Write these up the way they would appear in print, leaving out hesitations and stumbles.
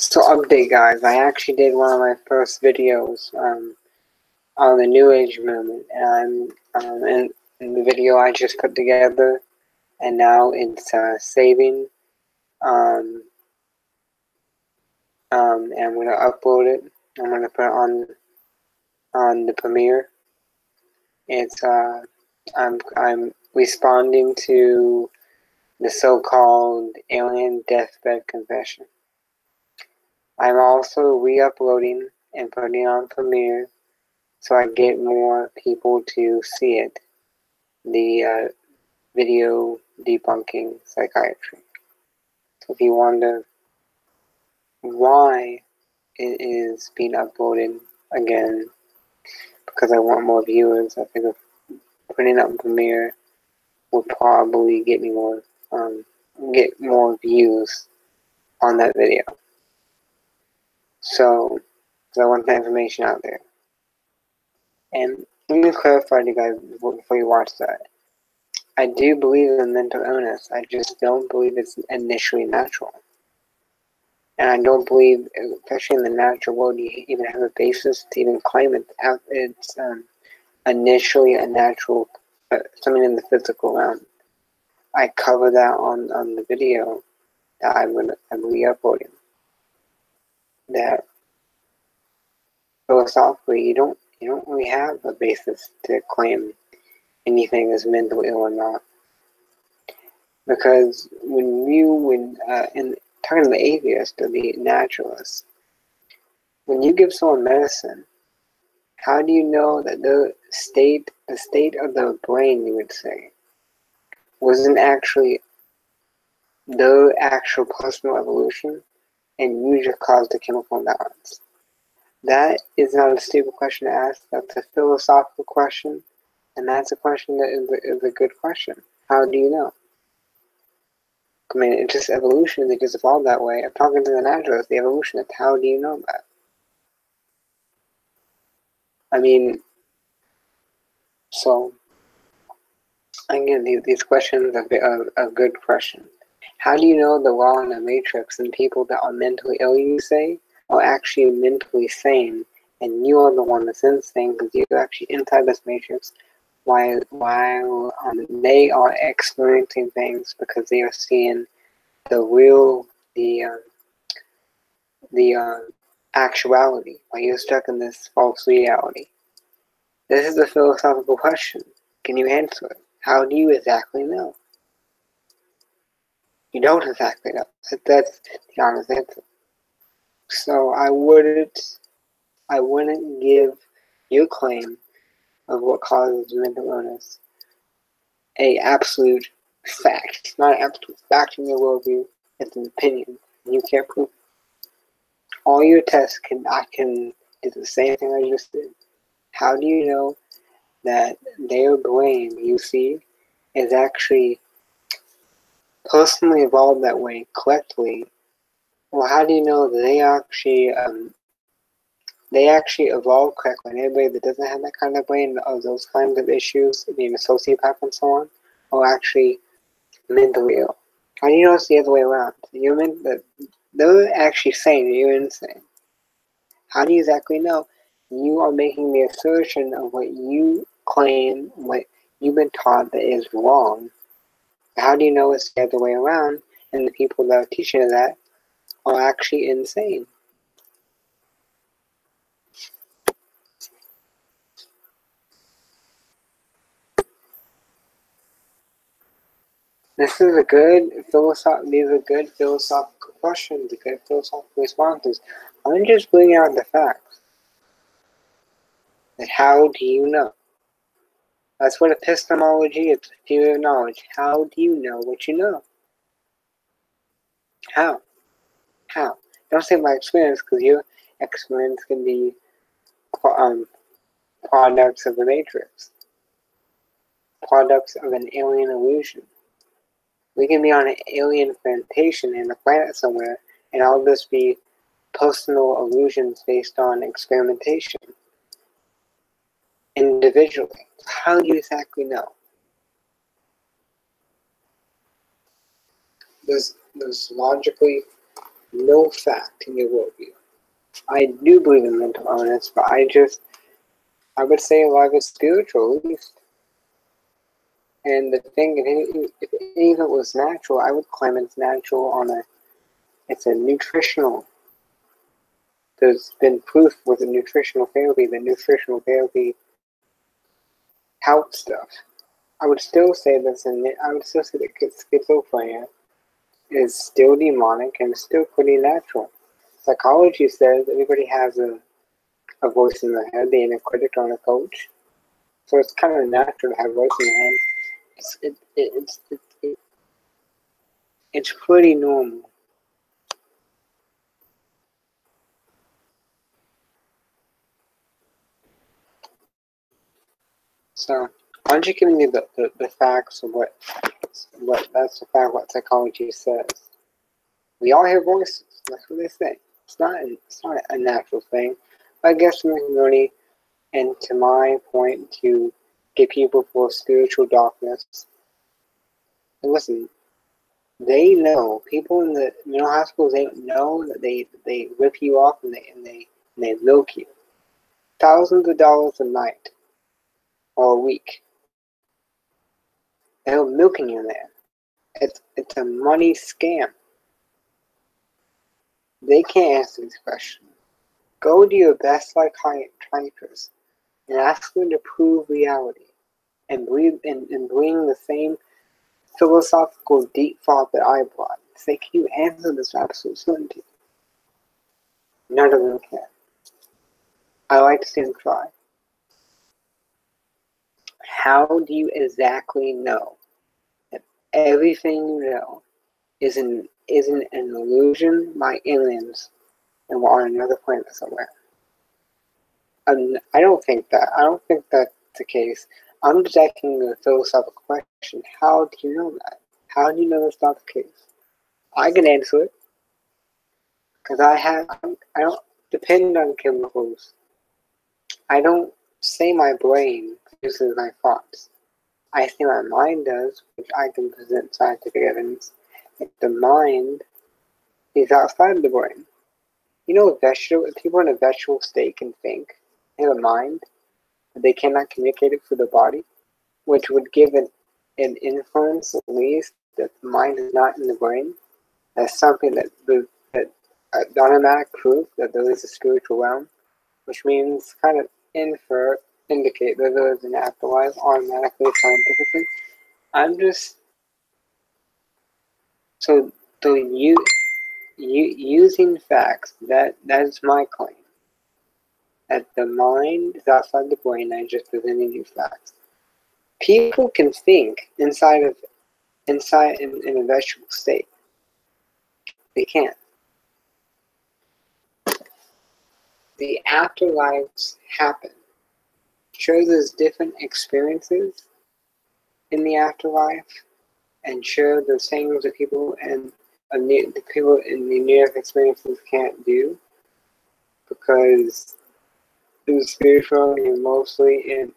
So update guys, I actually did one of my first videos on the New Age movement, and I'm in the video I just put together, and now it's saving, and I'm gonna upload it. I'm gonna put it on the Premiere. It's I'm responding to the so-called alien deathbed confession. I'm also re-uploading and putting on Premiere so I get more people to see it. The video debunking psychiatry. So if you wonder why it is being uploaded again, because I want more viewers, I think putting it up in Premiere will probably get me more views on that video. So I want that information out there. And let me clarify to you guys before you watch that. I do believe in mental illness. I just don't believe it's initially natural. And I don't believe, especially in the natural world, you even have a basis to even claim it's initially a natural, something in the physical realm. I cover that on the video that I'm re-uploading. That philosophically, you don't really have a basis to claim anything as mental ill or not. Because in talking to the atheist or the naturalist, when you give someone medicine, how do you know that the state of the brain, you would say, wasn't actually the actual personal evolution, and you just caused a chemical imbalance? That is not a stupid question to ask. That's a philosophical question, and that's a question that is a good question. How do you know? I mean, it's just evolution. They just evolved that way. I'm talking to the naturalist, the evolutionist. How do you know that? I mean, so again, these questions are a good question. How do you know the law in the matrix and people that are mentally ill, you say, are actually mentally sane, and you are the one that's insane because you're actually inside this matrix while they are experiencing things because they are seeing the real, the actuality, while you're stuck in this false reality. This is a philosophical question. Can you answer it? How do you exactly know? You don't exactly know. That's the honest answer. So I wouldn't give your claim of what causes mental illness a absolute fact. It's not an absolute fact in your worldview. It's an opinion. You can't prove it. All your tests I can do the same thing I just did. How do you know that their brain, you see, is actually personally evolved that way correctly? Well, how do you know that they actually evolved correctly? And anybody that doesn't have that kind of brain or those kinds of issues, being a sociopath and so on, are actually mentally ill. How do you know it's the other way around? They're actually saying that you're insane. How do you exactly know? You are making the assertion of what you claim, what you've been taught that is wrong. How do you know it's the other way around, and the people that are teaching that are actually insane? These are good philosophical questions, good philosophical responses. I'm just bringing out the facts. That how do you know? That's what epistemology is, the theory of knowledge. How do you know what you know? How? How? Don't say my experience, because your experience can be products of the Matrix, products of an alien illusion. We can be on an alien plantation in a planet somewhere, and all this be personal illusions based on experimentation. Individually. How do you exactly know? There's logically no fact in your worldview. I do believe in mental illness, but I would say a lot of it's spiritual, at least. And the thing, if any of it was natural, I would claim it's natural it's a nutritional. There's been proof with the nutritional therapy helps stuff. I would still say that schizophrenia is still demonic and still pretty natural. Psychology says everybody has a voice in their head, being a critic or a coach. So it's kind of natural to have a voice in your head. It's pretty normal. So why don't you give me the facts of what that's the fact what psychology says. We all hear voices. That's what they say. It's not a natural thing. I guess in the community, and to my point, to get people for spiritual darkness. And listen, they know, people in the mental hospitals, they know that they rip you off and they milk you. Thousands of dollars a night or a week. They're milking you there. It's a money scam. They can't answer these questions. Go to your best psychiatrist and ask them to prove reality and bring the same philosophical deep thought that I brought. Say, can you answer this absolute certainty? None of them can. I like to see them try. How do you exactly know that everything you know is an illusion by aliens and we're on another planet somewhere? I don't think that's the case. I'm just asking a philosophical question. How do you know that? How do you know that's not the case? I can answer it because I don't depend on chemicals. I don't say my brain produces my thoughts. I say my mind does, which I can present scientific evidence. If the mind is outside of the brain. You know, people in a vegetable state can think. They have a mind, but they cannot communicate it through the body, which would give an inference, at least, that the mind is not in the brain. That's something that automatic proof that there is a spiritual realm, which means kind of indicate that there is an afterlife automatically, scientifically. I'm just so you using facts. That is my claim. That the mind is outside the brain. I just presented you facts. People can think inside in a vegetable state. They can't. The afterlives happen. Sure, there's different experiences in the afterlife, and sure, there's things that people in the near-death experiences can't do because in the spiritual, you're mostly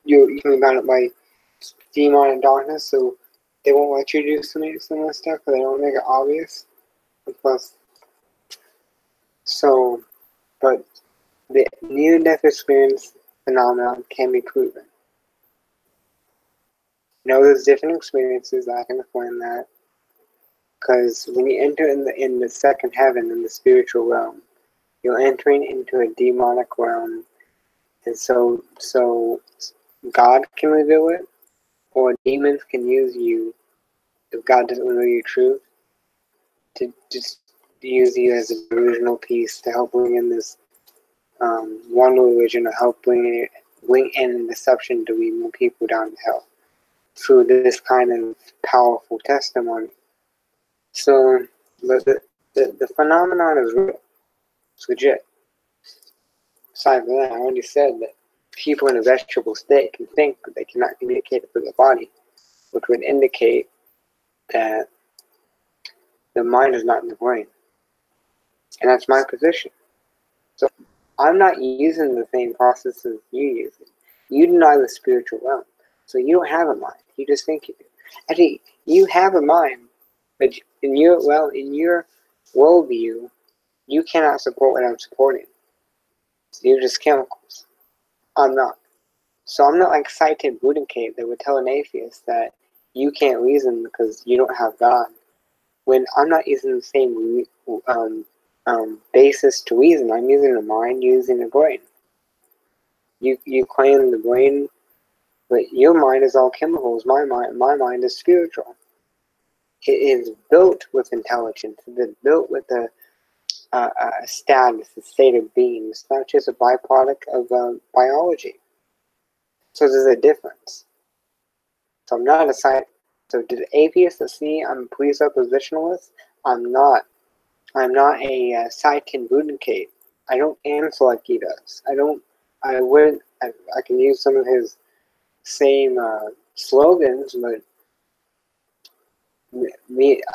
you're bounded by demon and darkness, so they won't let you do some of that stuff because they don't make it obvious. But the near-death experience phenomenon can be proven. You know, there's different experiences. I can explain that because when you enter in the second heaven, in the spiritual realm, you're entering into a demonic realm, and so God can reveal it, or demons can use you if God doesn't reveal you truth to just use you as a delusional piece to help bring in this one religion, or help bring in deception to lead more people down to hell through this kind of powerful testimony. So, but the phenomenon is real. It's legit. Aside from that, I already said that people in a vegetable state can think, but they cannot communicate it through the body, which would indicate that the mind is not in the brain. And that's my position. So I'm not using the same processes you use. You deny the spiritual realm. So you don't have a mind. You just think you do. Actually, you have a mind, but in your worldview, you cannot support what I'm supporting. So you're just chemicals. I'm not. So I'm not like Seitan Budokai that would tell an atheist that you can't reason because you don't have God. When I'm not using the same basis to reason, I'm using the mind, using the brain. You claim the brain, but your mind is all chemicals. My mind is spiritual. It is built with intelligence. It is built with a status, a state of being. It's not just a byproduct of biology. So there's a difference. So I'm not a scientist. So did atheists see I'm a presuppositionalist? I'm not. I'm not a Seitan Budokai. I don't answer like he does. I can use some of his same slogans, but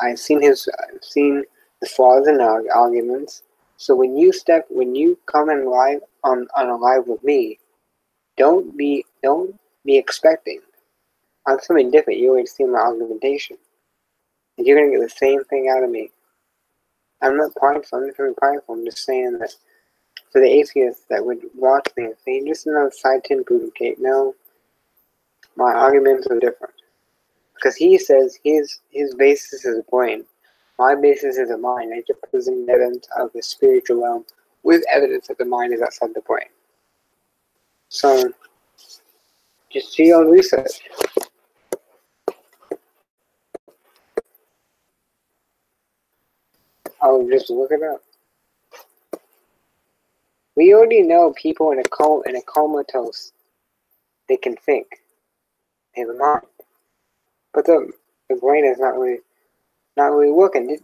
I've seen the flaws in arguments. So when you come in live on a live with me, don't be expecting on something different. You already see my argumentation, and you're gonna get the same thing out of me. I'm not prideful. I'm not very prideful. I'm just saying that for the atheists that would watch me and say, "Just another Seitan Budokai." No, my arguments are different. Because he says his basis is a brain. My basis is a mind. I just present evidence of the spiritual realm with evidence that the mind is outside the brain. So, just do your own research. I'll just look it up. We already know people in a comatose, they can think. They have a mind. But the brain is not really working.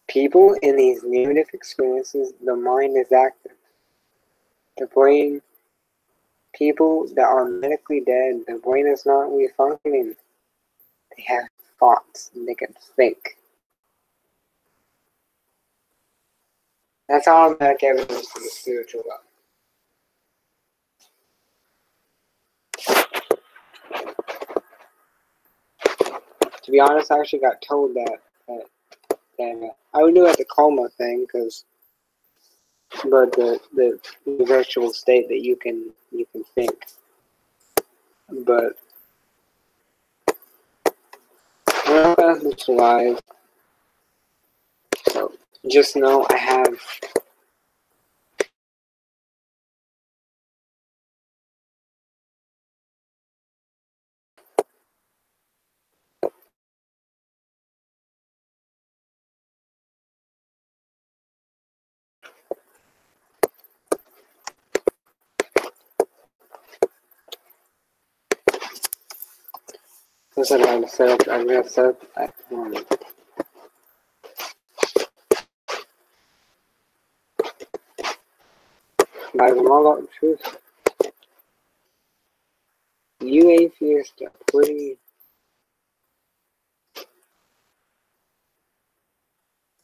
People in these negative experiences, the mind is active. The brain, people that are medically dead, the brain is not really functioning. They have thoughts and they can think. That's automatic evidence for the spiritual realm. To be honest, I actually got told that I would do it the coma thing, but the virtual state that you can think. But I'm not going to survive. So just know I have. I'm going to set up at home. By the law of truth, you atheists are pretty.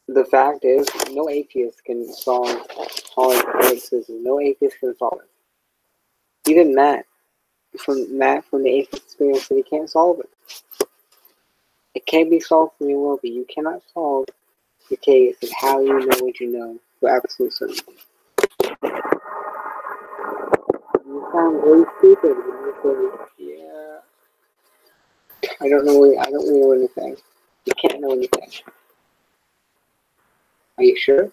The fact is, no atheist can solve hard criticism. No atheist can solve it. Even Matt from the atheist experience said he can't solve it. It can't be solved from your worldview. You cannot solve the case of how you know what you know for absolute certainty. You sound really stupid when you say, "Yeah, I don't really know anything." You can't know anything. Are you sure?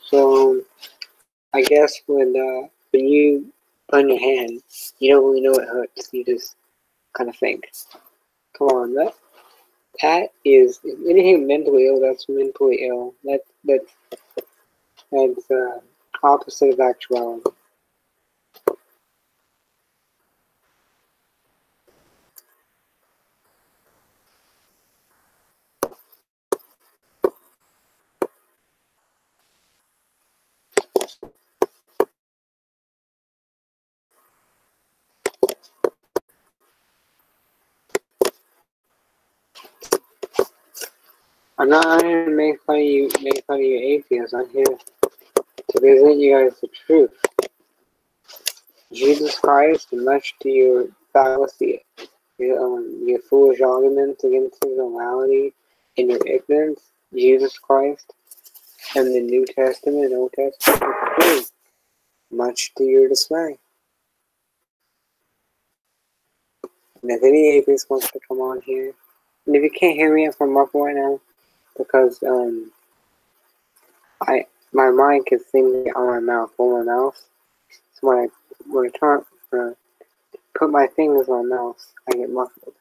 So, I guess when you burn your hand, you don't really know it hurts. You just kind of think, "Come on, that is anything mentally ill. That's mentally ill. That's opposite of actuality." I'm not here to make fun of you atheists. I'm here to present you guys the truth. Jesus Christ, and much to your fallacy, your foolish arguments against his morality and your ignorance, Jesus Christ, and the New Testament and Old Testament is true, much to your dismay. And if any atheist wants to come on here, and if you can't hear me, if I'm up right now, because my mic is seemingly on my mouth, on my mouth. So when I put my fingers on my mouth, I get muffled.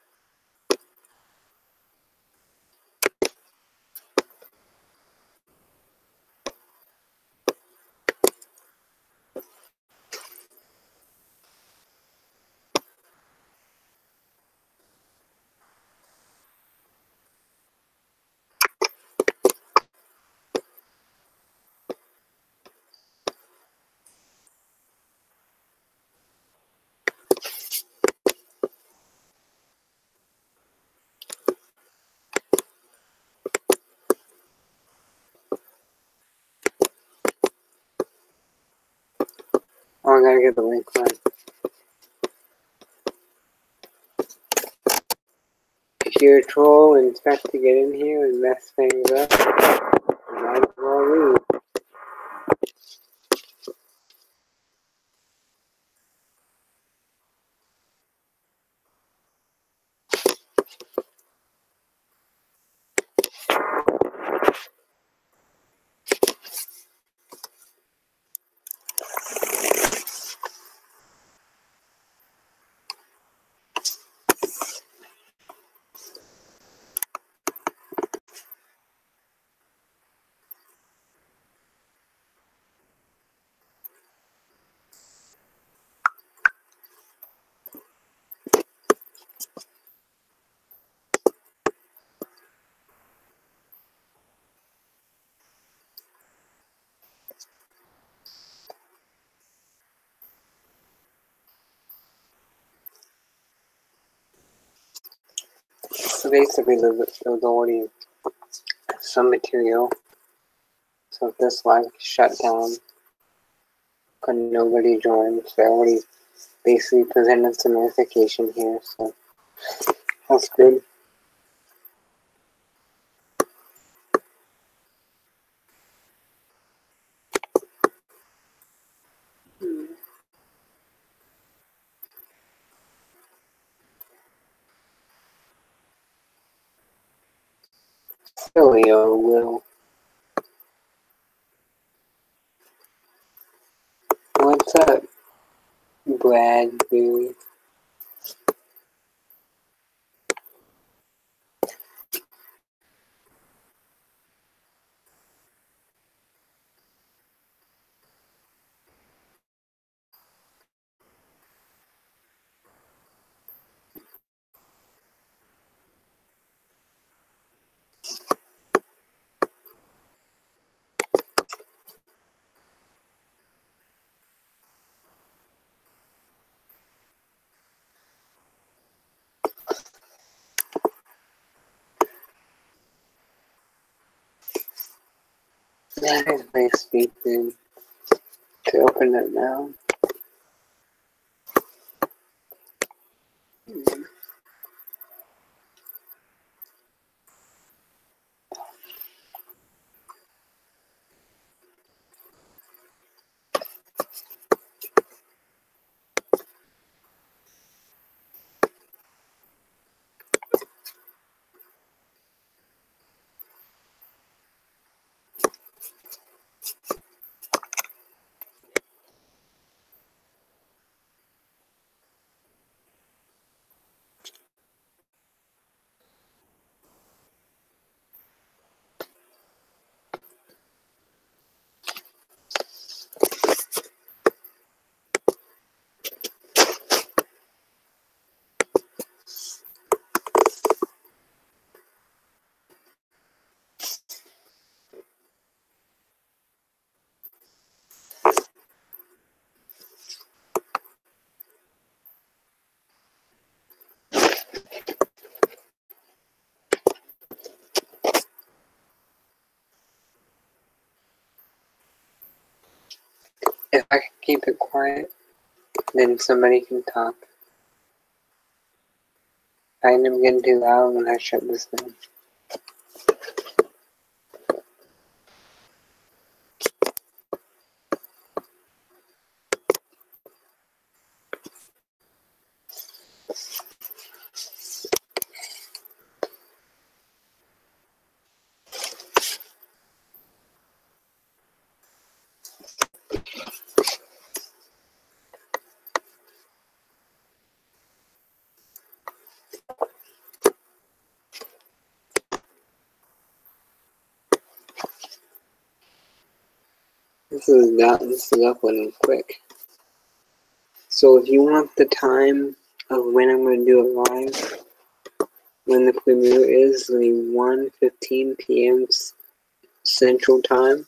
Oh, I gotta get the link right. If you're a troll and expect to get in here and mess things up, you might as well leave. So basically, there was already some material. So if this live shut down, couldn't nobody join. So they already basically presented some notification here. So that's good. Silly old Will. What's up, Bradbury? That is my speaking to open it now. If I can keep it quiet, then somebody can talk. I end up getting too loud when I shut this down. This is uploading quick. So if you want the time of when I'm going to do it live, when the premiere is, it'll be 1:15 p.m. Central Time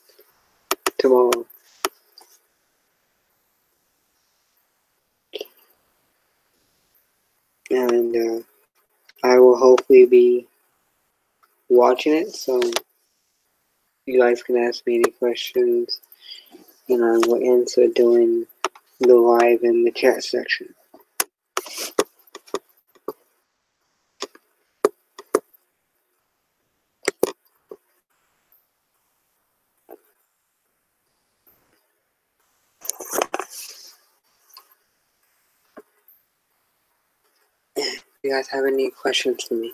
tomorrow. And I will hopefully be watching it, so you guys can ask me any questions, and I will answer during the live in the chat section. You guys have any questions for me?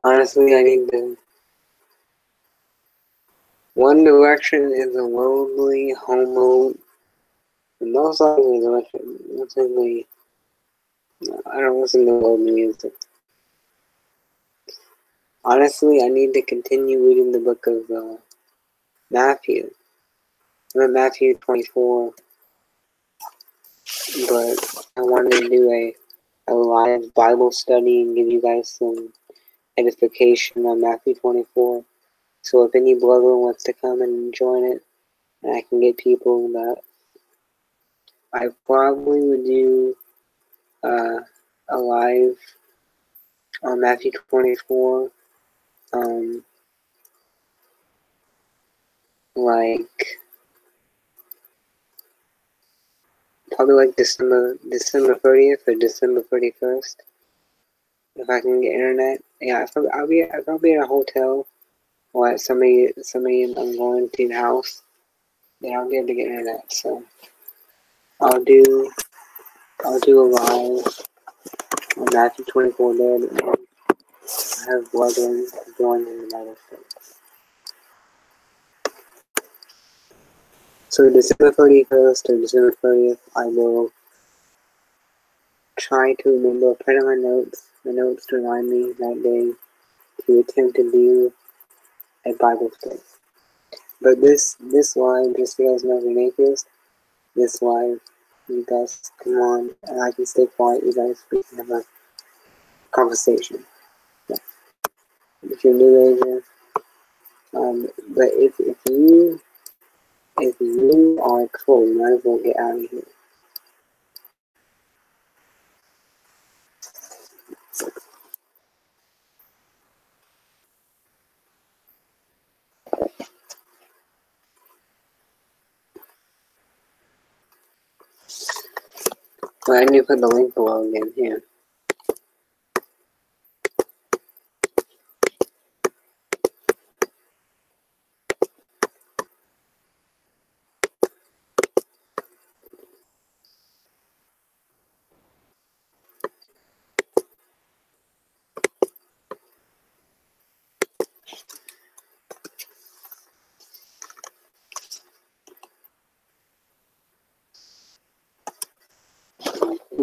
Honestly, I need the One Direction is a lonely homo. Most likely, I don't listen to old music. Honestly, I need to continue reading the book of Matthew. I'm at Matthew 24, but I wanted to do a live Bible study and give you guys some edification on Matthew 24. So if any brother wants to come and join it, and I can get people that I probably would do a live on Matthew 24, like probably like December 30th or December 31st, if I can get internet. Yeah, I'll be at a hotel or at somebody I'm going to house, then I'll be able to get internet. So I'll do a live on Matthew 24 there, and I have brethren join in the Bible study. So December 31st or December 30th, I will try to remember, put on my notes to remind me that day to attempt to do a Bible study. But this live, just so you guys know, as an atheist, this live, you guys come on, and I can stay quiet, you guys, we can have a conversation. Yeah. If you're new ager, but if you are cool, you might as well get out of here. Well, I need to put the link below again here.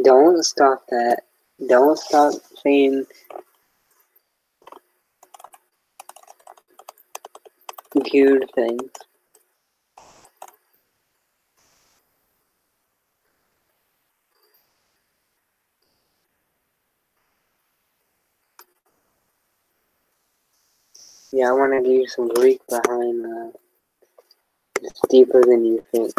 Don't stop that. Don't stop saying weird things. Yeah, I want to give you some Greek behind it's deeper than you think.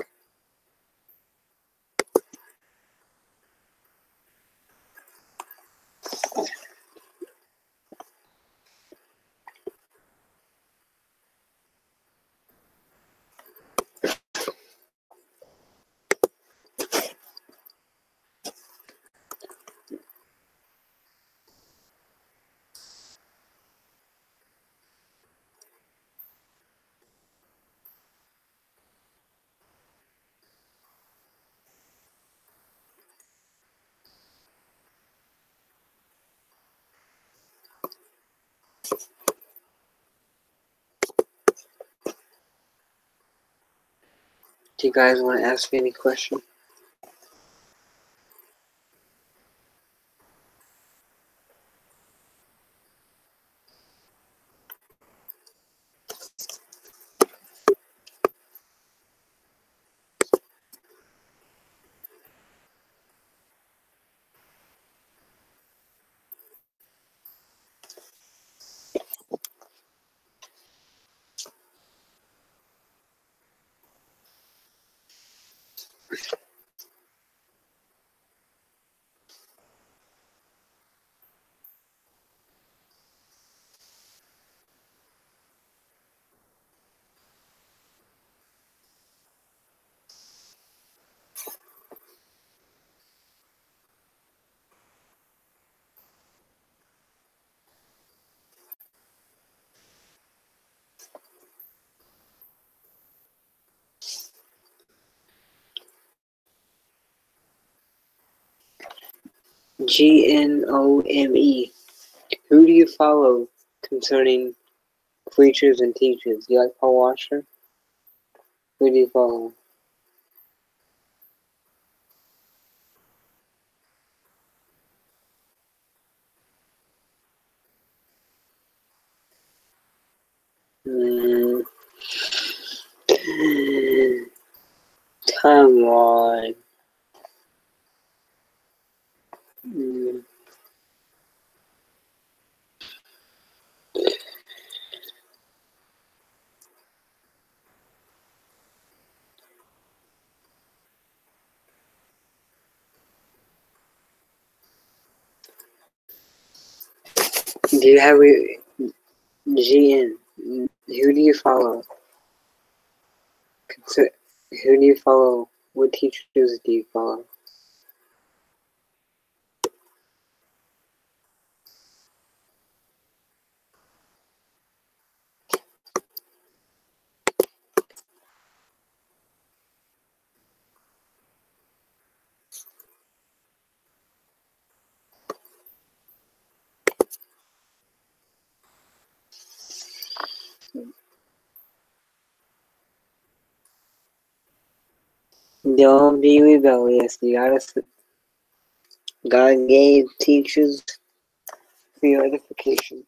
Do you guys want to ask me any questions? GNOME. Who do you follow concerning preachers and teachers? Do you like Paul Washer? Who do you follow? Mm. Come on. Mm. Do you have a GN? Who do you follow? Who do you follow? What teachers do you follow? Don't be rebellious. God gave teachers for your edification.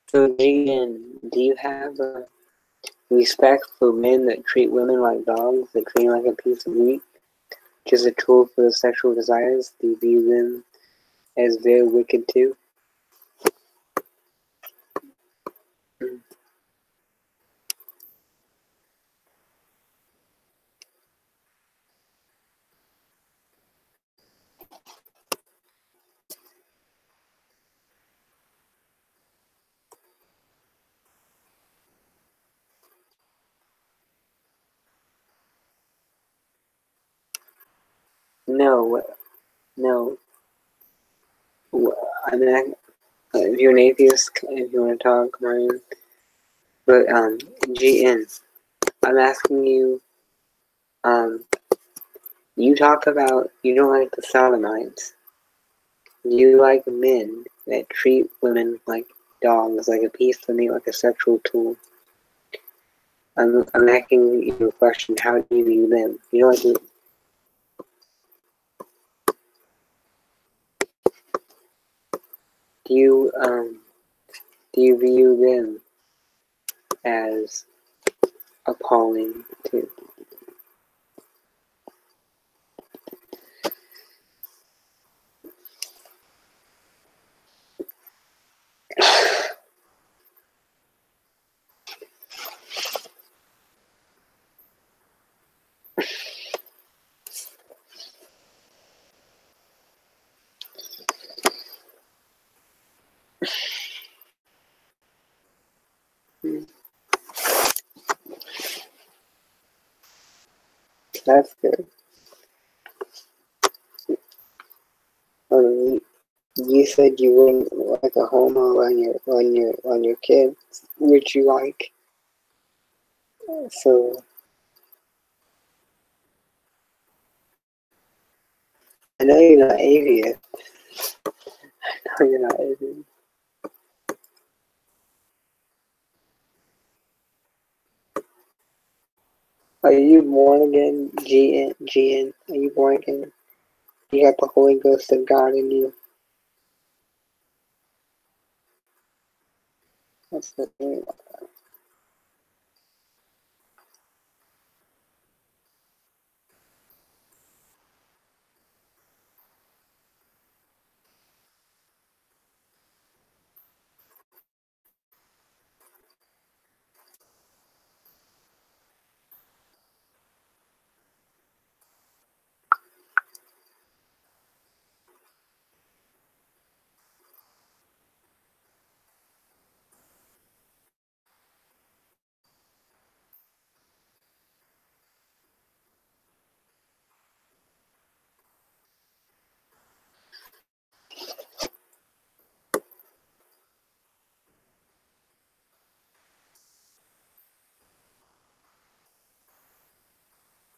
So, GN, do you have respect for men that treat women like dogs, that treat them like a piece of meat, just a tool for their sexual desires? Do you view them as very wicked too? No, no. I'm not, if you're an atheist, if you want to talk, Marion. But, GN, I'm asking you, you talk about you don't like the sodomites. You like men that treat women like dogs, like a piece of meat, like a sexual tool. I'm asking you a question. How do you view them? You know what? Do you view them as appalling too? That's good. You said you wouldn't like a homo on your kids, which you like. So I know you're not atheist. I know you're not atheist. Are you born again, GN? Are you born again? You got the Holy Ghost of God in you. That's the thing.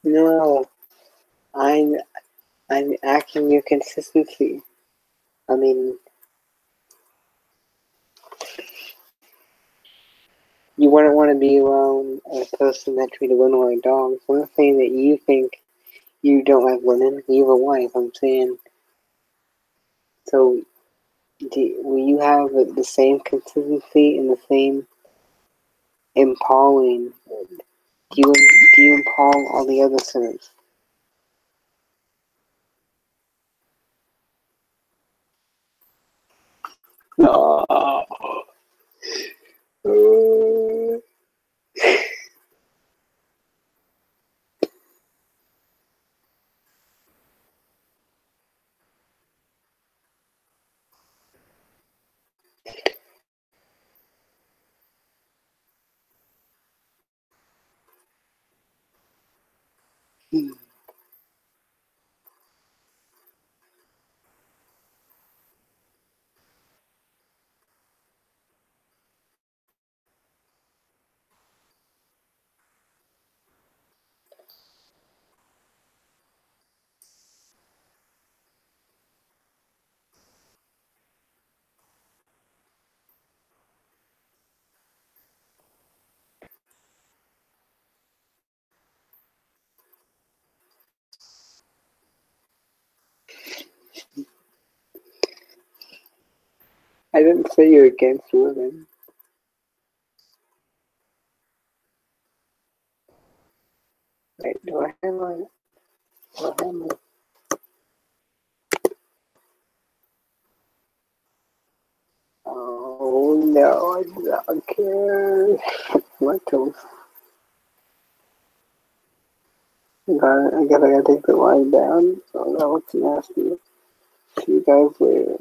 No, I'm asking your consistency. I mean, you wouldn't want to be around a person that treated women like dogs. I'm not saying that you think you don't like women. You have a wife. I'm saying, so will you have the same consistency and the same impaling? Do you impal all the other sinners? No. I didn't say you're against women. Wait, do I have my... Oh no, I do not care. My toes. I guess I gotta take the line down. Oh, that looks nasty. See you guys later.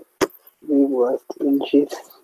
Be blessed in Jesus'